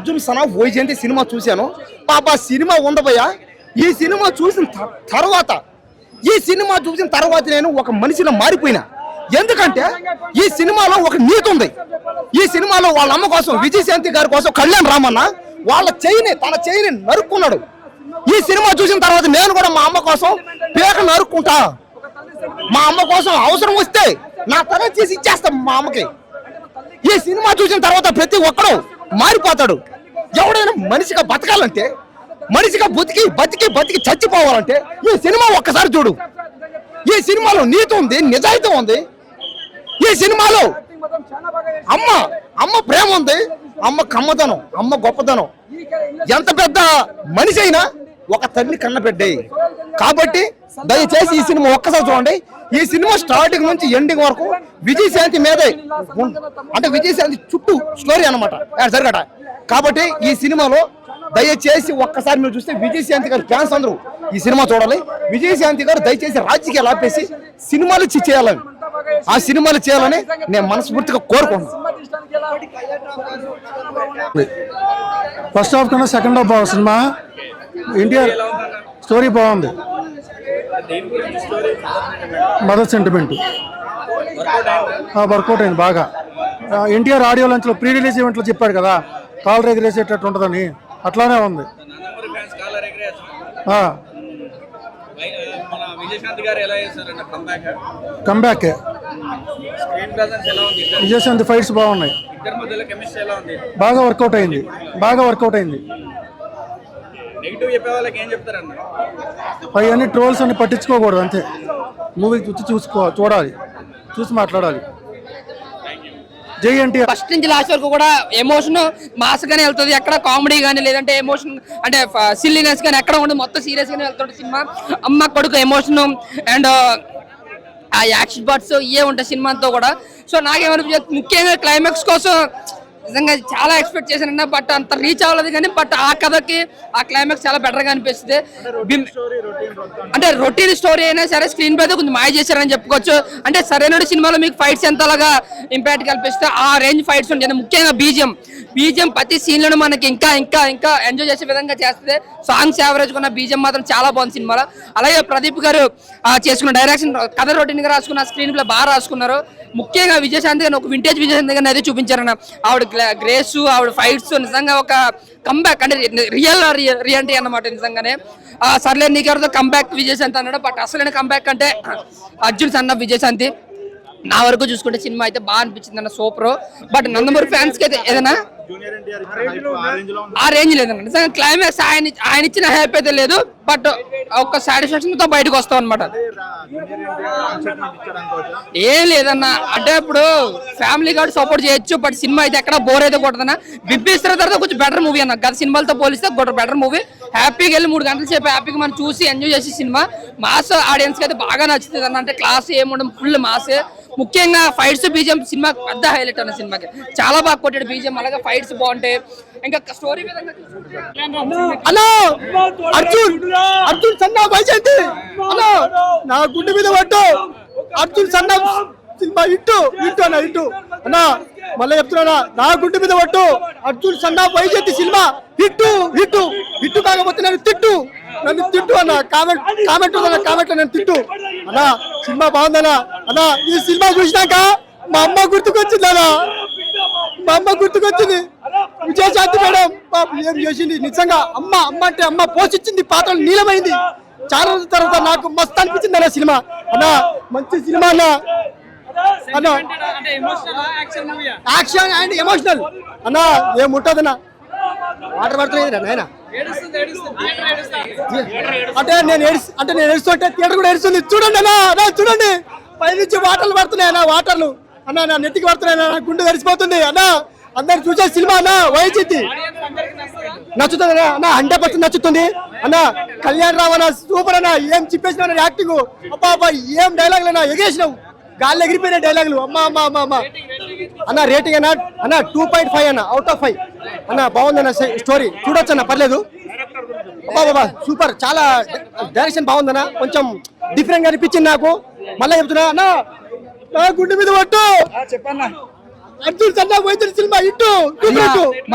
Arjun son of Vyjayanthi cinema చూశాను. పాప cinema ఉండబోయా. ఈ సినిమా చూసిన తర్వాత నేను ఒక మనిషిలో మారిపోయినా. ఎందుకంటే ఈ సినిమాలో ఒక నీతి ఉంది. ఈ సినిమాలో వాళ్ళ అమ్మ కోసం, విజయశాంతి గారి కోసం కళ్యాణ్ రామన్న తన చేయిని నరుక్కున్నాడు. ఈ సినిమా చూసిన తర్వాత నేను కూడా మా అమ్మ కోసం పేక నరుక్కుంటా. మా అమ్మ కోసం అవసరం వస్తే నా తల చేసి ఇచ్చేస్తాం మా అమ్మకి. ఈ సినిమా చూసిన తర్వాత ప్రతి ఒక్కడు మారిపోతాడు. ఎవడైనా మనిషిగా బతకాలంటే, మనిషిగా బతికి చచ్చిపోవాలంటే ఈ సినిమా ఒక్కసారి చూడు. ఈ సినిమాలో నీతి ఉంది, నిజాయితీ ఉంది. ఈ సినిమాలో అమ్మ ప్రేమ ఉంది, అమ్మ కమ్మదనం, అమ్మ గొప్పదనం. ఎంత పెద్ద మనిషి అయినా ఒక తల్లి కన్నబిడ్డే. కాబట్టి దయచేసి ఈ సినిమా ఒక్కసారి చూడండి. ఈ సినిమా స్టార్టింగ్ నుంచి ఎండింగ్ వరకు విజయశాంతి మీదే, అంటే విజయశాంతి చుట్టూ స్టోరీ అనమాట జరగట. కాబట్టి ఈ సినిమాలో దయచేసి ఒక్కసారి మీరు చూస్తే విజయశాంతి గారి ఫ్యాన్స్ అందరూ ఈ సినిమా చూడాలి. విజయశాంతి గారు దయచేసి రాజకీయాలు ఆపేసి సినిమాలు చేయాలని, ఆ సినిమాలు చేయాలని నేను మనస్ఫూర్తిగా కోరుకుంటున్నాను. ఫస్ట్ హాఫ్ కన్నా సెకండ్ హాఫ్ బాగుంది. సినిమా ఎన్టీఆర్ స్టోరీ బాగుంది. మదర్ సెంటిమెంట్ వర్కౌట్ అయింది బాగా. ఎన్టీఆర్ ఆడియో లంచ్లో ప్రీ రిలీజ్ ఈవెంట్లో చెప్పాడు కదా, కాలర్ ఎగిరేసేటట్టు ఉంటుందని, అట్లానే ఉంది. కంబ్యాక్ విజయశాంతి ఫైట్స్ బాగున్నాయి, బాగా వర్కౌట్ అయింది. అవన్నీ ట్రోల్స్ అన్ని పట్టించుకోకూడదు, అంతే. మూవీ చూడాలి, చూసి మాట్లాడాలి. జై ఎన్టీఆర్. ఫస్ట్ నుంచి లాస్ట్ వరకు కూడా ఎమోషన్ మాస్ గానే వెళ్తుంది. ఎక్కడ కామెడీ కానీ లేదంటే ఎమోషన్ అంటే సిల్లీనెస్ కానీ ఎక్కడ ఉండదు. మొత్తం సీరియస్ గానే వెళ్తుంది సినిమా. అమ్మ కొడుకు ఎమోషన్ అండ్ ఆ యాక్షన్ పార్ట్స్ ఇవే ఉంటాయి సినిమాతో కూడా. సో నాకేమనిపించింది, ముఖ్యంగా క్లైమాక్స్ కోసం నిజంగా చాలా ఎక్స్పెక్ట్ చేశానన్నా, బట్ అంత రీచ్ అవ్వలేదు. కానీ బట్ ఆ కథకి ఆ క్లైమాక్స్ చాలా బెటర్గా అనిపిస్తుంది. అంటే రొటీన్ స్టోరీ అయినా సరే స్క్రీన్ పై కొంచెం మాయ చేశారని చెప్పుకోవచ్చు. అంటే సరైన సినిమాలో మీకు ఫైట్స్ ఎంతలాగా ఇంపాక్ట్ కల్పిస్తే ఆ రేంజ్ ఫైట్స్ ఉంటాయి. ముఖ్యంగా బీజిఎం ప్రతి సీన్లను మనకి ఇంకా ఎంజాయ్ చేసే విధంగా చేస్తుంది. సాంగ్స్ యావరేజ్ ఉన్న బీజిఎం మాత్రం చాలా బాగుంది సినిమాలో. అలాగే ప్రదీప్ గారు చేసుకున్న డైరెక్షన్, కథ రొటీన్ గా రాసుకున్న, స్క్రీన్ ప్లే బాగా రాసుకున్నారు. ముఖ్యంగా విజయశాంతి గారు ఒక వింటేజ్ విజయశాంతి గారిని అయితే చూపించారన్న. ఆవిడ గ్రేస్, ఆవిడ ఫైట్స్ నిజంగా ఒక కంబ్యాక్, అంటే రియాలిటీ అన్నమాట. నిజంగానే సర్లే నీకెవరితో కంబ్యాక్ విజయశాంతి అన్నాడు, బట్ అసలైన కంబ్యాక్ అంటే అర్జున్ సన్ ఆఫ్ విజయశాంతి. నా వరకు చూసుకుంటే సినిమా అయితే బాగా అనిపించింది అన్న, సూపర్. బట్ నందమూరి ఫ్యాన్స్ కి అయితే ఏదైనా ఆ రేంజ్ లేదన్న. నిజంగా క్లైమాక్స్ ఆయన ఇచ్చిన హ్యాపీ అయితే లేదు, బట్ ఒక సాటిస్ఫాక్షన్ తో బయటకు వస్తాం అనమాట. ఏం లేదన్న, అంటే ఇప్పుడు ఫ్యామిలీ కార్డు సపోర్ట్ చేయొచ్చు, బట్ సినిమా అయితే ఎక్కడ బోర్ అయితే కొట్టదన్న. బిబ్బిస్తున్న తర్వాత కొంచెం బెటర్ మూవీ అన్న, గత సినిమాలతో పోలిస్తే బెటర్ మూవీ. హ్యాపీగా వెళ్ళి 3 గంటల సేపు హ్యాపీగా మనం చూసి ఎంజాయ్ చేసే సినిమా. మాస్ ఆడియన్స్ కి అయితే బాగా నచ్చుతుంది అన్న. అంటే క్లాస్ ఏముండదు, ఫుల్ మాసే. ముఖ్యంగా ఫైట్స్ బీజిఎం సినిమా పెద్ద హైలైట్ అన్న. సినిమాకి చాలా బాగా కొట్టాడు బీజిఎం, అలాగే ఫైట్స్ బాగుంటాయి. ఇంకా స్టోరీ విధంగా అర్జున్ సన్ ఆఫ్ వైజయంతి నా గుండె మీద పట్టు. అర్జున్ సన్ ఆఫ్ సినిమా ఇట్టు అన్నా, మళ్ళీ చెప్తున్నా, నా గుండె మీద పట్టు. Arjun son of Vyjayanthi cinema hit కాకపోతే నన్ను తిట్టు అన్న. కామెంట్ లో నేను తిట్టు అన్నా. సినిమా బాగుందన్నా. అన్నా, ఈ సినిమా చూసినాక మా అమ్మ గుర్తుకొచ్చింది. విజయశాంతి మేడం ఏం చేసింది నిజంగా. అమ్మ అంటే అమ్మ పోషించింది, పాత్రలు నీలమైంది. చాలా రోజుల తర్వాత నాకు మస్తు అనిపించింది అన్న సినిమా. అన్నా మంచి సినిమా అన్న. యాక్షన్ అండ్ ఎమోషనల్ అన్నా, ఏముంటదన్నా. వాటర్ పడుతుంది నాయన. అంటే నేను ఏడుస్తుంటే థియేటర్ కూడా ఏడుస్తుంది. చూడండి అన్నా, చూడండి పైనుంచి వాటర్లు పడుతున్నాయి అన్న. వాటర్లు అన్న నా నెత్తికి పడుతున్నాయి అన్న, గుండె తడిసిపోతుంది అన్న. అందరు చూసే సినిమా అన్న వైజయంతి నచ్చుతుంది అన్న, 100% నచ్చుతుంది అన్న. కళ్యాణ్ రామ్ అన్న సూపర్ అన్న, ఏం చెప్పేసిన యాక్టింగ్. అబ్బా ఏం డైలాగులు అన్న, ఎగేసినావు, గాల్లో ఎగిరిపోయిన డైలాగులు. అమ్మ అన్న. రేటింగ్ అన్న 2.5 అన్న, అవుట్ ఆఫ్ 5 అన్న. బాగుందన్న స్టోరీ, చూడొచ్చు అన్న, పర్లేదు. బాబా సూపర్, చాలా డైరెక్షన్ బాగుందన్న. కొంచెం డిఫరెంట్ గా అనిపించింది నాకు. మళ్ళీ చెప్తున్నా అన్న, నా గుండె మీద పట్టు. చెప్పన్నా, Arjun son of Vyjayanthi cinema ఇట్టు.